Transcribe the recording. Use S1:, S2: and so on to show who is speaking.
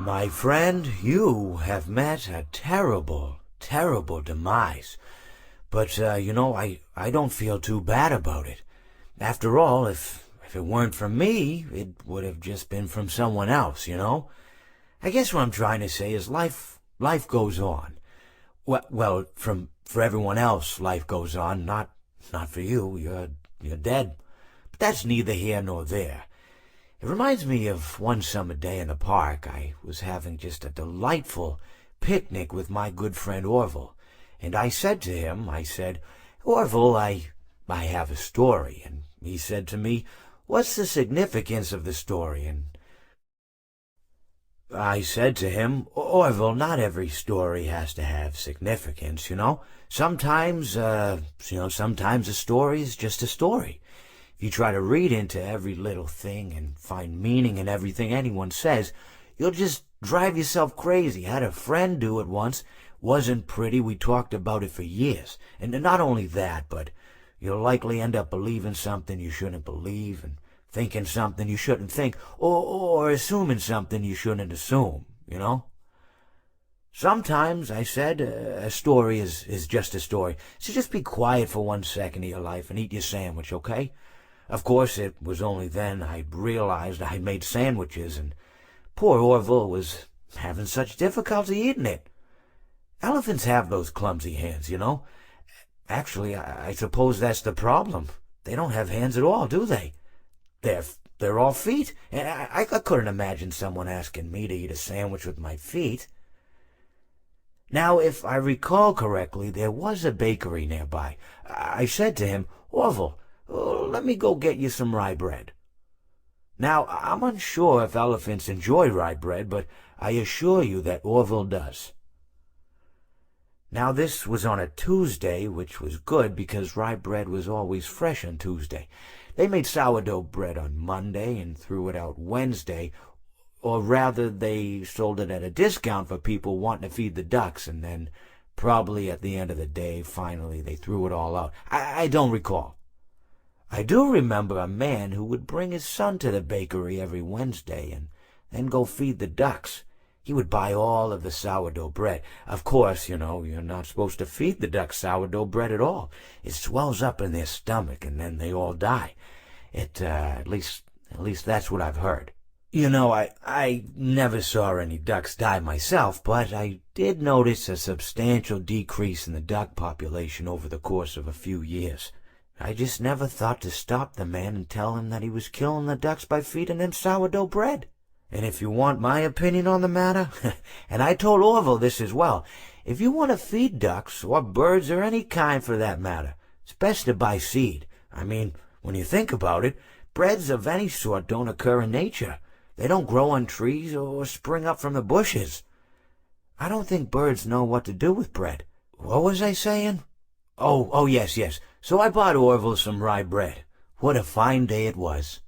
S1: My friend, you have met a terrible, terrible demise. But, I don't feel too bad about it. After all, if it weren't from me, it would have just been from someone else, you know? I guess what I'm trying to say is life goes on. Well, for everyone else, life goes on, not for you. You're dead. But that's neither here nor there. It reminds me of one summer day in the park. I was having just a delightful picnic with my good friend Orville, and I said to him, Orville, I have a story. And he said to me, what's the significance of the story? And I said to him, Orville, not every story has to have significance, you know. Sometimes a story is just a story. If you try to read into every little thing and find meaning in everything anyone says, you'll just drive yourself crazy. I had a friend do it once. Wasn't pretty. We talked about it for years. And not only that, but you'll likely end up believing something you shouldn't believe, and thinking something you shouldn't think, or assuming something you shouldn't assume, you know? Sometimes, I said, a story is just a story. So just be quiet for 1 second of your life and eat your sandwich, okay? Of course, it was only then I realized I'd made sandwiches, and poor Orville was having such difficulty eating it. Elephants have those clumsy hands, you know. Actually, I suppose that's the problem. They don't have hands at all, do they? They're all feet, and I couldn't imagine someone asking me to eat a sandwich with my feet. Now, if I recall correctly, there was a bakery nearby. I said to him, Orville, let me go get you some rye bread. Now, I'm unsure if elephants enjoy rye bread, but I assure you that Orville does. Now, this was on a Tuesday, which was good because rye bread was always fresh on Tuesday. They made sourdough bread on Monday and threw it out Wednesday, or rather they sold it at a discount for people wanting to feed the ducks, and then probably at the end of the day, finally, they threw it all out. I don't recall. I do remember a man who would bring his son to the bakery every Wednesday and then go feed the ducks. He would buy all of the sourdough bread. Of course, you know, you're not supposed to feed the ducks sourdough bread at all. It swells up in their stomach, and then they all die. At least that's what I've heard. You know, I never saw any ducks die myself, but I did notice a substantial decrease in the duck population over the course of a few years. I just never thought to stop the man and tell him that he was killing the ducks by feeding them sourdough bread. And if you want my opinion on the matter, and I told Orville this as well, if you want to feed ducks, or birds, or any kind for that matter, it's best to buy seed. I mean, when you think about it, breads of any sort don't occur in nature. They don't grow on trees or spring up from the bushes. I don't think birds know what to do with bread. What was I saying? Oh, yes. So I bought Orville some rye bread. What a fine day it was.